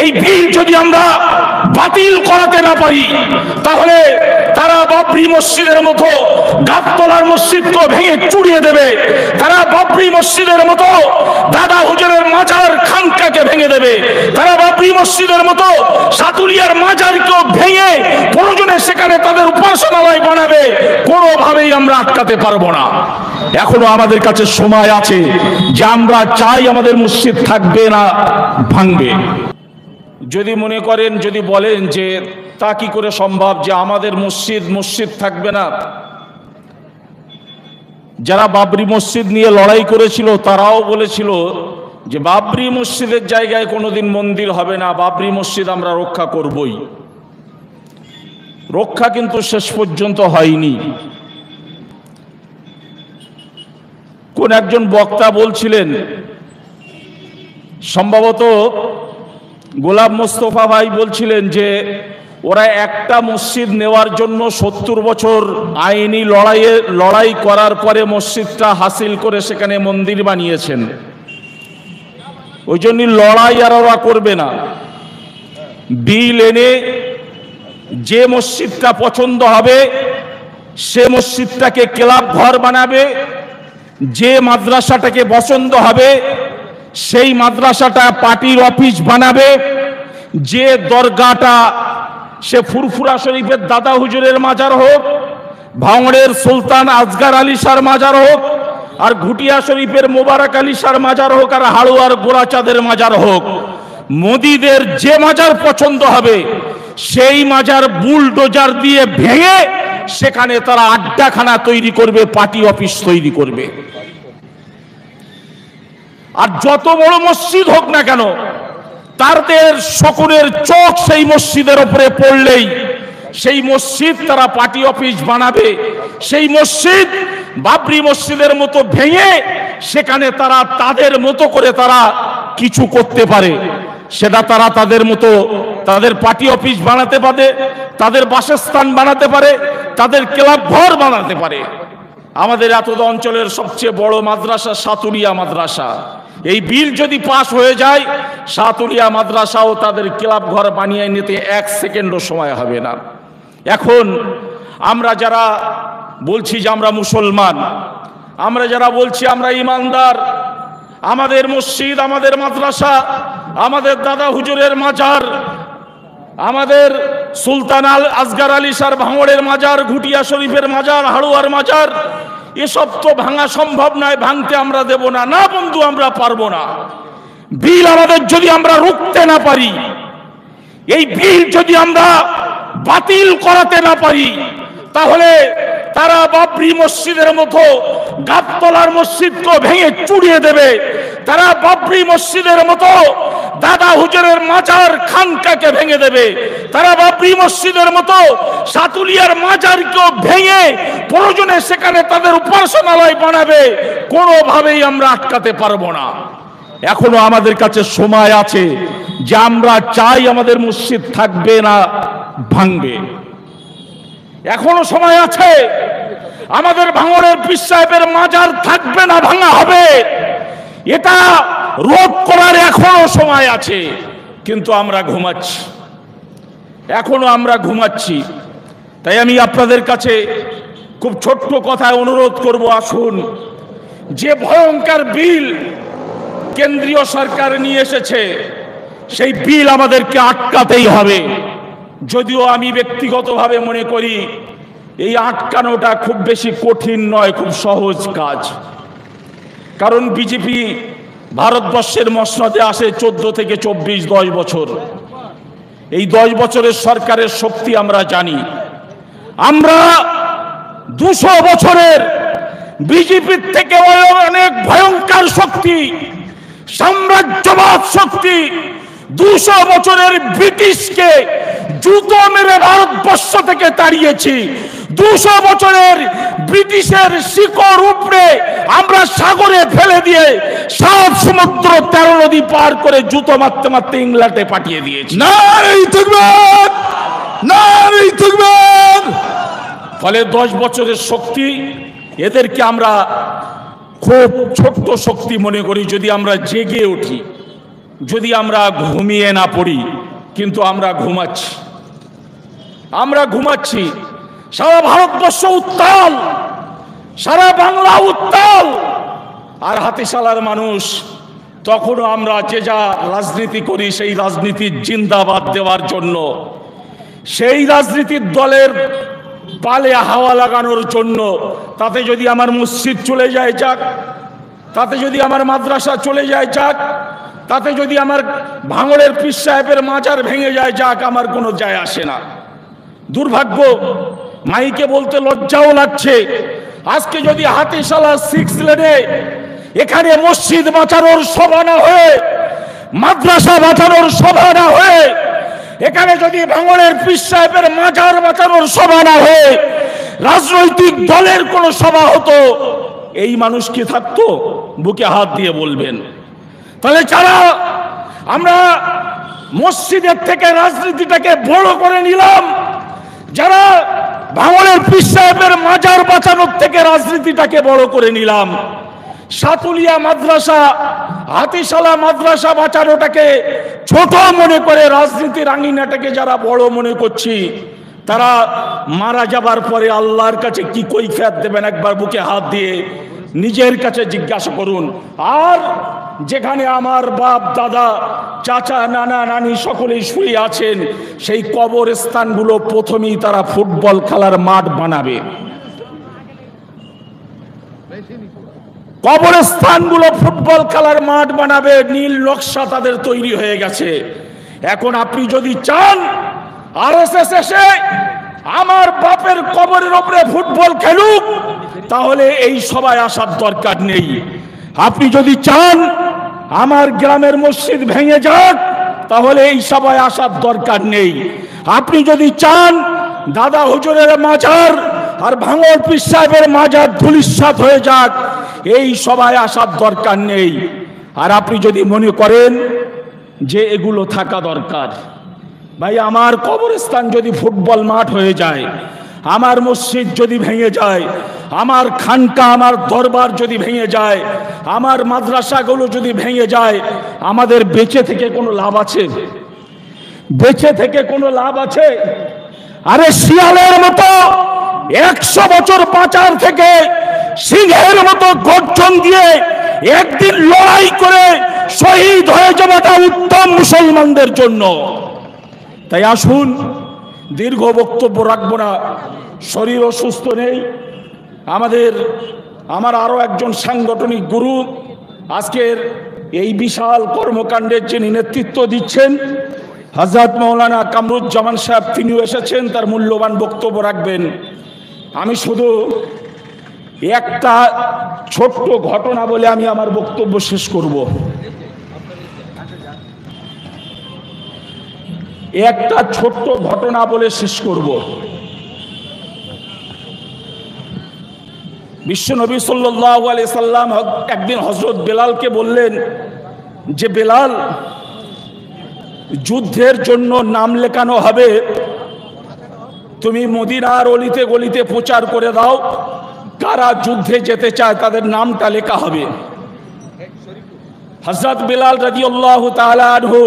এই বিল যদি আমরা বাতিল করাতে না পারি তাহলে তারা বাবরি মসজিদের মতো গাবতলার মসজিদকে ভেঙে চুড়িয়ে দেবে। তারা বাবরি মসজিদের মতো দাদা হুজুরের মাজার খানকাকে ভেঙে দেবে। তারা বাবরি মসজিদের মতো সাতুলিয়ার মাজারকেও ভেঙে প্রয়োজনে সেখানে তাদের উপাসনালয় বানাবে। কোনোভাবেই আমরা আটকাতে পারবো না। এখনো আমাদের কাছে সময় আছে যে আমরা চাই আমাদের মসজিদ থাকবে না, ভাঙবে। যদি মনে করেন, যদি বলেন যে তা কি করে সম্ভব যে আমাদের মসজিদ থাকবে না, যারা বাবরি মসজিদ নিয়ে লড়াই করেছিল তারাও বলেছিল যে বাবরি মসজিদের জায়গায় কোনোদিন মন্দির হবে না, বাবরি মসজিদ আমরা রক্ষা করবই। রক্ষা কিন্তু শেষ পর্যন্ত হয়নি। কোন একজন বক্তা বলছিলেন, সম্ভবত গোলাম মোস্তফা ভাই বলছিলেন যে ওরা একটা মসজিদ নেওয়ার জন্য 70 বছর আইনি লড়াই করার পরে মসজিদটা হাসিল করে সেখানে মন্দির বানিয়েছেন। ওই জন্য লড়াই আর ওরা করবে না। বিল এনে যে মসজিদটা পছন্দ হবে সে মসজিদটাকে ক্লাব ঘর বানাবে, যে মাদ্রাসাটাকে পছন্দ হবে সেই মাদ্রাসাটা পার্টির অফিস বানাবে, যে দরগাটা সে ফুরফুরা শরীফের দাদা হুজুরের মাজার হোক, ভাঙড়ের সুলতান আসগার আলী শাহর মাজার হোক, আর ঘুটিয়া শরীফের মোবারক আলী শাহর মাজার হোক, আর হাড়ুয়ার গোরাচাঁদের মাজার হোক, মোদিদের যে মাজার পছন্দ হবে সেই মাজার বুলডোজার দিয়ে ভেঙে সেখানে তারা আড্ডাখানা তৈরি করবে, পার্টি অফিস তৈরি করবে। আর যত বড় মসজিদ হোক না কেন, তাদের সকলের চোখ সেই মসজিদের উপরে পড়লেই সেই মসজিদ তারা পার্টি অফিস বানাবে। সেই মসজিদ বাবরি মসজিদের মতো ভেঙে সেখানে তারা তাদের মতো করে তারা কিছু করতে পারে। সেটা তারা তাদের মতো তাদের পার্টি অফিস বানাতে পারে, তাদের বাসস্থান বানাতে পারে, তাদের ক্লাব ঘর বানাতে পারে। আমাদের এত অঞ্চলের সবচেয়ে বড় মাদ্রাসা সাতুলিয়া মাদ্রাসা। এই বিল যদি পাস হয়ে যায়, সাতুলিয়া মাদ্রাসাও তাদের ক্লাব ঘর বানিয়ে নিতে 1 সেকেন্ডও সময় হবে না। এখন আমরা যারা বলছি যে আমরা মুসলমান, আমরা যারা বলছি আমরা ইমানদার, আমাদের মসজিদ, আমাদের মাদ্রাসা, আমাদের দাদা হুজুরের মাজার, আমাদের সুলতান আসগার আলী শাহর ভাঙড়ের মাজার, ঘুটিয়া শরীফের মাজার, হাড়ুয়ার মাজার, এসব তো ভাঙা সম্ভব নয়, ভাঙতে আমরা দেব না। না বন্ধু, আমরা পারবো না। বিল আমাদের যদি আমরা রুখতে না পারি, এই বিল যদি আমরা বাতিল করাতে না পারি, তাহলে তারা বাবরি মসজিদের মতো গাবতলার মসজিদকে ভেঙে চুড়িয়ে দেবে। তারা বাবরি মসজিদের মতো দাদা হুজুরের মাজার খানকাকে ভেঙে দেবে। তারা বাবরি মসজিদের মতো সাতুলিয়ার মাজারকেও ভেঙে প্রয়োজনে সেখানে তাদের উপাসনালয় বানাবে। কোনোভাবেই আমরা আটকাতে পারবো না। এখনো আমাদের কাছে সময় আছে যে আমরা চাই আমাদের মসজিদ থাকবে না, ভাঙবে। এখনো সময় আছে। আমাদের ভাঙড়ের পীর সাহেবের মাজার থাকবে না, ভাঙা হবে। এটা রোধ করার এখনো সময় আছে, কিন্তু আমরা ঘুমাচ্ছি। এখনো আমরা ঘুমাচ্ছি। তাই আমি আপনাদের কাছে খুব ছোট্ট কথায় অনুরোধ করব, আসুন, যে ভয়ঙ্কর বিল কেন্দ্রীয় সরকার নিয়ে এসেছে সেই বিল আমাদেরকে আটকাতেই হবে। যদিও আমি ব্যক্তিগতভাবে মনে করি এই আটকানোটা খুব বেশি কঠিন নয়, খুব সহজ কাজ। কারণ বিজেপি ভারতবর্ষের মসনদে আসে 14 থেকে 24, 10 বছর। এই 10 বছরের সরকারের শক্তি আমরা জানি। আমরা 200 বছরের বিজেপির থেকে অনেক ভয়ঙ্কর শক্তি, সাম্রাজ্যবাদ শক্তি, 200 বছরের ব্রিটিশকে জুতো মেরে ভারতবর্ষ থেকে তাড়িয়েছি। 200 বছরের ব্রিটিশের শিকড় উপড়ে আমরা সাগরে ফেলে দিয়ে 7 সমুদ্র 13 নদী পার করে জুতো মারতে মারতে ইংল্যান্ডে পাঠিয়ে দিয়েছি। নারে তাকবীর, নারে তাকবীর। ফলে 10 বছরের শক্তি, এদেরকে আমরা খুব ছোট্ট শক্তি মনে করি যদি আমরা জেগে উঠি। যদি আমরা ঘুমিয়ে না পড়ি, কিন্তু আমরা ঘুমাচ্ছি। সারা ভারতবর্ষ উত্তাল, সারা বাংলা উত্তাল, আর হাতিশালার মানুষ তখনও আমরা যে যা রাজনীতি করি সেই রাজনীতির জিন্দাবাদ দেওয়ার জন্য, সেই রাজনীতির দলের পালে হাওয়া লাগানোর জন্য, তাতে যদি আমার মসজিদ চলে যায় যাক, তাতে যদি আমার মাদ্রাসা চলে যায় যাক, তাতে যদি আমার ভাঙড়ের পীর সাহেবের মাজার ভেঙে যায় যাক, আমার কোনো যায় আসে না। দুর্ভাগ্য, মাইকে বলতে লজ্জাও লাগছে, আজকে যদি হাতিশালা 6 লেনে এখানে মসজিদ বাঁচানোর সভা না হয়ে, মাদ্রাসা বাঁচানোর সভা না হয়ে, এখানে যদি ভাঙড়ের পীর সাহেবের মাজার বাঁচানোর সভা না হয়ে রাজনৈতিক দলের কোনো সভা হতো, এই মানুষ কি থাকতো? বুকে হাত দিয়ে বলবেন। তাহলে যারা আমরা মসজিদের থেকে রাজনীতিটাকে বড় করে নিলাম, যারা ভাঙড়ের পীর সাহেবের মাজার বাঁচানোর থেকে রাজনীতিটাকে বড় করে নিলাম, সাতুলিয়া মাদ্রাসা, হাতিশালা মাদ্রাসা বাঁচানোটাকে ছোট মনে করে রাজনীতির আঙিনাটাকে যারা বড় মনে করছি, তারা মারা যাবার পরে আল্লাহর কাছে কি কৈফিয়ত দেবেন? একবার বুকে হাত দিয়ে নিজের কাছে জিজ্ঞাসা করুন। আর যেখানে আমার বাপ দাদা চাচা নানা নানি সকলেই শুয়ে আছেন, সেই কবরস্থানগুলো প্রথমেই তারা ফুটবল খেলার মাঠ বানাবে। কবরস্থানগুলো ফুটবল খেলার মাঠ বানাবে, নীল নকশা তাদের তৈরি হয়ে গেছে। এখন আপনি যদি চান আরএসএস এসে আমার বাপের কবরের উপরে ফুটবল খেলুক, তাহলে এই সভায় আসার দরকার নেই। আপনি যদি চান আমার গ্রামের মসজিদ ভেঙে যাক, তাহলে এই সভায় আসার দরকার নেই। আপনি যদি চান দাদা হুজুরের মাজার আর ভাঙড় পীর সাহেবের মাজার ধূলিসাৎ হয়ে যাক, এই সভায় আসার দরকার নেই। আর আপনি যদি মনে করেন যে এগুলো থাকা দরকার, ভাই আমার কবরস্থান যদি ফুটবল মাঠ হয়ে যায়, আমার মসজিদ যদি ভেঙে যায়, আমার খানকা আমার দরবার যদি ভেঙে যায়, আমার মাদ্রাসাগুলো যদি ভেঙে যায়, আমাদের বেঁচে থেকে কোনো লাভ আছে? বেঁচে থেকে কোনো লাভ আছে? আরে শিয়ালের মতো 100 বছর বাঁচার থেকে সিংহের মতো গর্জন দিয়ে একদিন লড়াই করে শহীদ হয়ে যাওয়াটা উত্তম মুসলমানদের জন্য। তাই আসুন, দীর্ঘ বক্তব্য রাখবো না, শরীর অসুস্থ নেই আমার আরো একজন সাংগঠনিক গুরু আজকের এই বিশাল কর্মকাণ্ডের যিনি নেতৃত্ব দিচ্ছেন, হযরত মাওলানা কামরুজ্জামান সাহেব, তিনিও এসেছেন, তার মূল্যবান বক্তব্য রাখবেন। আমি শুধু একটা ছোট্ট ঘটনা বলে আমি আমার বক্তব্য শেষ করব। একটা ছোট্ট ঘটনা বলে শেষ করব। বিশ্বনবী সাল্লাল্লাহু আলাইহি সাল্লাম একদিন হযরত বেলালকে বললেন যে, বেলাল, যুদ্ধের জন্য নাম লেখানো হবে, তুমি মদিনার অলিতে গলিতে প্রচার করে দাও, কারা যুদ্ধে যেতে চায় তাদের নামটা লেখা হবে। হযরত বেলাল রাদিয়াল্লাহু তাআলা আনহু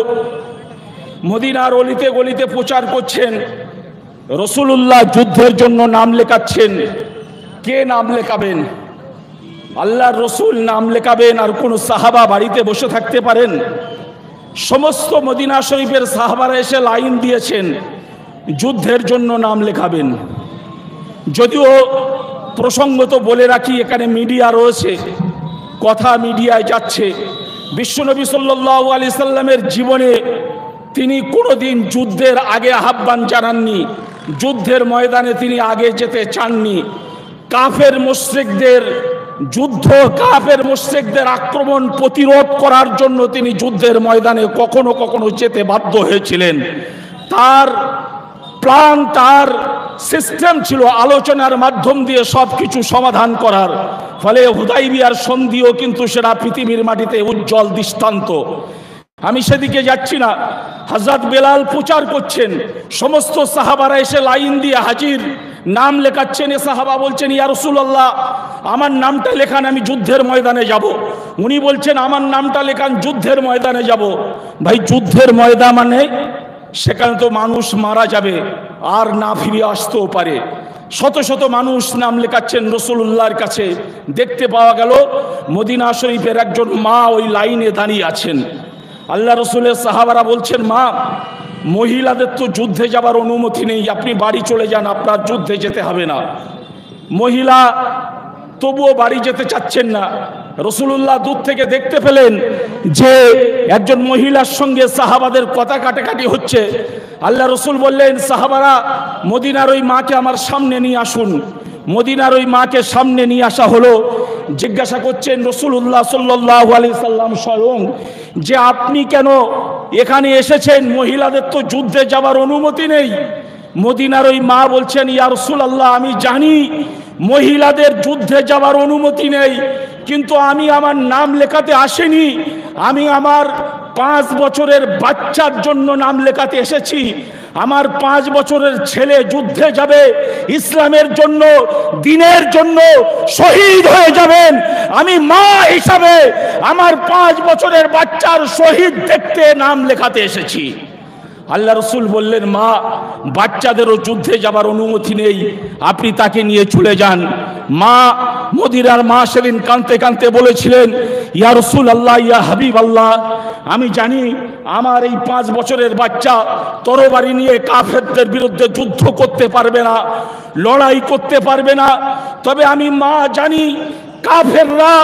মদিনার অলিতে গলিতে প্রচার করছেন, রাসূলুল্লাহ যুদ্ধের জন্য নাম লেখাচ্ছেন। কে নাম লেখাবেন? আল্লাহর রাসূল নাম লেখাবেন, আর কোন সাহাবা বাড়িতে বসে থাকতে পারেন? সমস্ত মদিনা শরীফের সাহাবারা এসে লাইন দিয়েছেন, যুদ্ধের জন্য নাম লেখাবেন। যদিও প্রসঙ্গত বলে রাখি, এখানে মিডিয়া রয়েছে, কথা মিডিয়ায় যাচ্ছে। বিশ্বনবী সাল্লাল্লাহু আলাইহি সাল্লামের জীবনে তিনি কোনোদিন যুদ্ধের আগে আহ্বান জানাননি, যুদ্ধের ময়দানে তিনি আগে যেতে চাননি। কাফের মুশরিকদের যুদ্ধ, কাফের মুশরিকদের আক্রমণ প্রতিরোধ করার জন্য তিনি যুদ্ধের ময়দানে কখনো কখনো যেতে বাধ্য হয়েছিলেন। তার প্ল্যান, তার সিস্টেম ছিল আলোচনার মাধ্যম দিয়ে সবকিছু সমাধান করার। ফলে হুদাইবিয়ার সন্ধিও কিন্তু সেটা পৃথিবীর মাটিতে উজ্জ্বল দৃষ্টান্ত। আমি সেদিকে যাচ্ছি না। হযরত বেলাল প্রচার করছেন, সমস্ত সাহাবারা এসে লাইন দিয়ে হাজির, নাম লেখাচ্ছেন। এ সাহাবা বলছেন, ইয়া রাসূলুল্লাহ, আমার নামটা লেখান, আমি যুদ্ধের ময়দানে যাব। উনি বলছেন, আমার নামটা লেখান, যুদ্ধের ময়দানে যাব। ভাই, যুদ্ধের ময়দান মানে সেখানে তো মানুষ মারা যাবে, আর না ফিরে আসতেও পারে। শত শত মানুষ নাম লেখাচ্ছেন রাসূলুল্লাহর কাছে। দেখতে পাওয়া গেল মদিনা শরীফের একজন মা ওই লাইনে দাঁড়িয়ে আছেন। আল্লাহ রসুলের সাহাবারা বলছেন, মা, মহিলাদের তো যুদ্ধে যাবার অনুমতি নেই, আপনি বাড়ি চলে যান, আপনার যুদ্ধে যেতে হবে না। মহিলা তবুও বাড়ি যেতে চাচ্ছেন না। রাসূলুল্লাহ দূর থেকে দেখতে পেলেন যে একজন মহিলার সঙ্গে সাহাবাদের কথা কাটাকাটি হচ্ছে। আল্লাহ রসুল বললেন, সাহাবারা, মদিনার ওই মাকে আমার সামনে নিয়ে আসুন। মদিনার ওই মাকে সামনে নিয়ে আসা হলো। জিজ্ঞাসা করছেন রাসূলুল্লাহ সাল্লাল্লাহু আলাইহি সাল্লাম স্বয়ং যে আপনি কেন এখানে এসেছেন? মহিলাদের তো যুদ্ধে যাবার অনুমতি নেই। মদিনার ওই মা বলছেন, ইয়া রাসূলুল্লাহ, আমি জানি মহিলাদের যুদ্ধে যাবার অনুমতি নেই, কিন্তু আমি আমার নাম লেখাতে আসিনি। আমি আমার 5 বছরের বাচ্চার জন্য নাম লেখাতে এসেছি। আমার 5 বছরের ছেলে যুদ্ধে যাবে, ইসলামের জন্য, দ্বীনের জন্য শহীদ হয়ে যাবেন। আমি মা হিসাবে আমার 5 বছরের বাচ্চার শহীদ দেখতে নাম লেখাতে এসেছি। আল্লাহ রসুল বললেন, মা, বাচ্চাদেরও যুদ্ধে যাবার অনুমতি নেই, আপনি তাকে নিয়ে চলে যান। মা, মদিনার মা সেদিন কাঁদতে কাঁদতে বলেছিলেন, ইয়া রাসূলুল্লাহ, ইয়া হাবিবাল্লাহ, আমি জানি আমার এই 5 বছরের বাচ্চা তরবারি নিয়ে কাফেরদের বিরুদ্ধে যুদ্ধ করতে পারবে না, লড়াই করতে পারবে না। তবে আমি মা জানি কাফেররা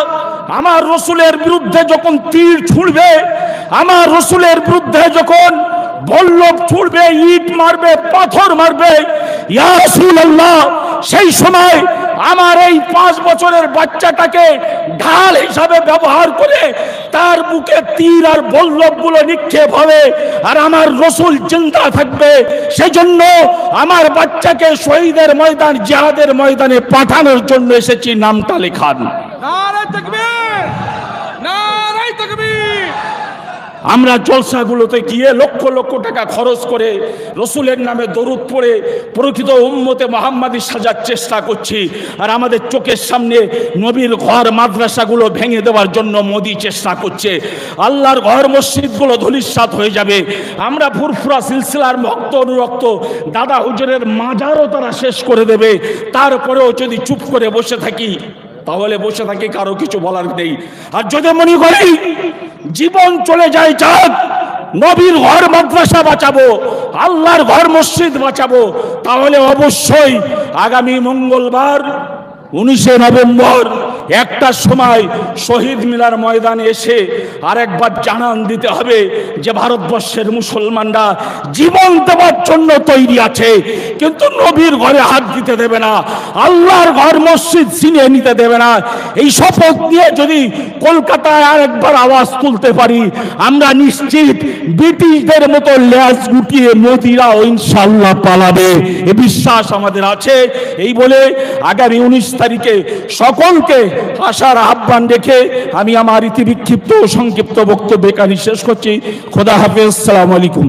আমার রসুলের বিরুদ্ধে যখন তীর ছুড়বে, আমার রসুলের বিরুদ্ধে যখন বল্লভ ছুড়বে, ইট মারবে, পাথর মারবে, ইয়া রাসূলুল্লাহ, সেই সময় আমার এই 5 বছরের বাচ্চাটাকে ঢাল হিসাবে ব্যবহার করে তার বুকে তীর আর বল্লভগুলো নিক্ষেপ হবে, আর আমার রসুল জিন্দা থাকবে। সেজন্য আমার বাচ্চাকে শহীদের ময়দান, জিহাদের ময়দানে পাঠানোর জন্য এসেছি, নামটা লেখান। নারে তাকবীর, নারে তাকবীর। আমরা জলসাগুলোতে গিয়ে লক্ষ লক্ষ টাকা খরচ করে রসুলের নামে দরুদ পড়ে প্রকৃত উম্মতে মুহাম্মাদি সাজার চেষ্টা করছি, আর আমাদের চোখের সামনে নবীর ঘর মাদ্রাসাগুলো ভেঙে দেওয়ার জন্য মোদি চেষ্টা করছে। আল্লাহর ঘর মসজিদগুলো ধূলিসাৎ হয়ে যাবে। আমরা ফুরফুরা সিলসিলার ভক্ত অনুরক্ত দাদা হুজুরের মাজারও তারা শেষ করে দেবে। তারপরেও যদি চুপ করে বসে থাকি, তাহলে বসে থাকি, কারো কিছু বলার নেই। আর যদি মনে করি জীবন চলে যায়, যাক, নবীর ঘর মাদ্রাসা বাঁচাবো, আল্লাহর ঘর মসজিদ বাঁচাবো, তাহলে অবশ্যই আগামী মঙ্গলবার 19 নভেম্বর 1টার সময় শহীদ মিনার ময়দানে এসে আরেকবার জানান দিতে হবে যে ভারতবর্ষের মুসলমানরা জীবন দেওয়ার জন্য তৈরি আছে, কিন্তু নবীর ঘরে হাত দিতে দেবে না, আল্লাহর ঘর মসজিদ ছিনিয়ে নিতে দেবে না। এই শপথ নিয়ে যদি কলকাতায় আরেকবার আওয়াজ তুলতে পারি, আমরা নিশ্চিত ব্রিটিশদের মতো ল্যাজ গুটিয়ে মোদিরাও ইনশাআল্লাহ পালাবে, এ বিশ্বাস আমাদের আছে। এই বলে আগামী 19 তারিখে সকলকে আসার আহ্বান রেখে আমি আমার ইতি বিক্ষিপ্ত সংক্ষিপ্ত বক্তব্য এখানে শেষ করছি। খোদা হাফেজ, আসসালামু আলাইকুম।